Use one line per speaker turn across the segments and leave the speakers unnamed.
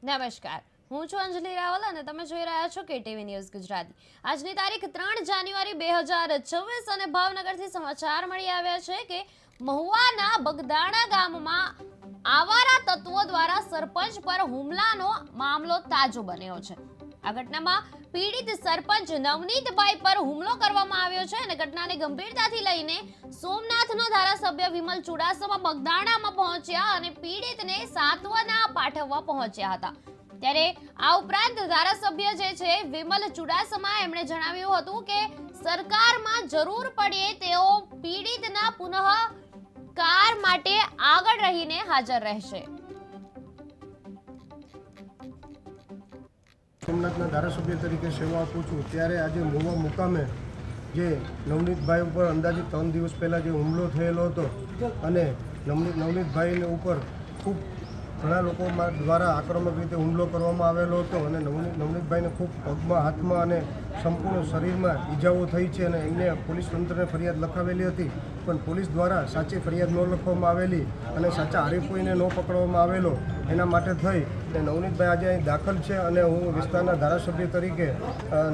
નમસ્કાર, હું છું અંજલિ રાવલ અને તમે જોઈ રહ્યા છો કેટીવી ન્યૂઝ ગુજરાતી। આજની તારીખ 3 જાન્યુઆરી 2024 અને ભાવનગરથી સમાચાર મળી આવ્યા છે કે મહુવાના બગદાણા ગામમાં આવારા તત્વો દ્વારા સરપંચ પર હુમલાનો મામલો તાજો બન્યો છે। આ ઘટનામાં પીડિત સરપંચ નવનીતભાઈ પર હુમલો કરવામાં આવ્યો છે અને ઘટનાને ગંભીરતાથી લઈને સોમનાથનો ધારાસભ્ય વિમલ ચુડાસમા બગદાણામાં પહોંચ્યા અને પીડિતને સાંત્વના પાઠવવા પહોંચ્યા હતા। ત્યારે આ ઉપરાંત ધારાસભ્ય જે છે વિમલ ચુડાસમા એમણે જણાવ્યું હતું કે સરકારમાં જરૂર પડે તેઓ પીડિતના પુનઃકાર માટે આગળ રહીને હાજર રહેશે।
સોમનાથના ધારાસભ્ય તરીકે સેવા આપું છું ત્યારે આજે મહુવા મુકામે જે નવનીતભાઈ ઉપર અંદાજિત 3 દિવસ પહેલાં જે હુમલો થયેલો હતો અને નવનીતભાઈને ઉપર ખૂબ ઘણા લોકો દ્વારા આક્રમક રીતે હુમલો કરવામાં આવેલો હતો અને નવનીતભાઈને ખૂબ પગમાં, હાથમાં અને સંપૂર્ણ શરીરમાં ઈજાઓ થઈ છે અને એમને પોલીસ તંત્રને ફરિયાદ લખાવેલી હતી, પણ પોલીસ દ્વારા સાચી ફરિયાદ ન લખવામાં આવેલી અને સાચા આરોપીને ન પકડવામાં આવેલો એના માટે થઈ અને નવનીતભાઈ આજે અહીં દાખલ છે અને હું વિસ્તારના ધારાસભ્ય તરીકે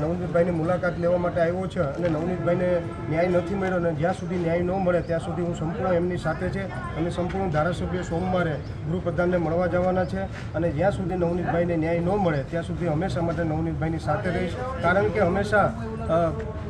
નવનીતભાઈની મુલાકાત લેવા માટે આવ્યો છે અને નવનીતભાઈને ન્યાય નથી મળ્યો અને જ્યાં સુધી ન્યાય ન મળે ત્યાં સુધી હું સંપૂર્ણ એમની સાથે છે અને સંપૂર્ણ ધારાસભ્ય સોમવારે ગૃહપ્રધાનને મળવા જવાના છે અને જ્યાં સુધી નવનીતભાઈને ન્યાય ન મળે ત્યાં સુધી હંમેશા માટે નવનીતભાઈની સાથે રહીશ, કારણ કે હંમેશા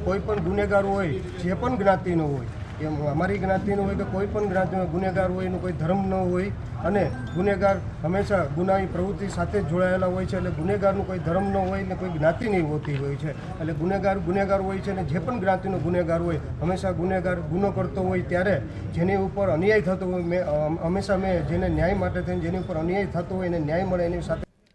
કોઈ પણ ગુનેગાર હોય, જે પણ જ્ઞાતિનો હોય, એમ અમારી જ્ઞાતિનો હોય કે કોઈ પણ જ્ઞાતિનો ગુનેગાર હોય, એનું કોઈ ધર્મ ન હોય અને ગુનેગાર હંમેશા ગુનાની પ્રવૃત્તિ સાથે જ જોડાયેલા હોય છે, એટલે ગુનેગારનું કોઈ ધર્મ ન હોય ને કોઈ જ્ઞાતિ નહીં હોતી હોય છે, એટલે ગુનેગાર હોય છે અને જે પણ જ્ઞાતિનો ગુનેગાર હોય હંમેશા ગુનેગાર ગુનો કરતો હોય ત્યારે જેની ઉપર અન્યાય થતો હોય હંમેશા મેં જેને ન્યાય માટે થઈને જેની ઉપર અન્યાય થતો હોય એને ન્યાય મળે એની સાથે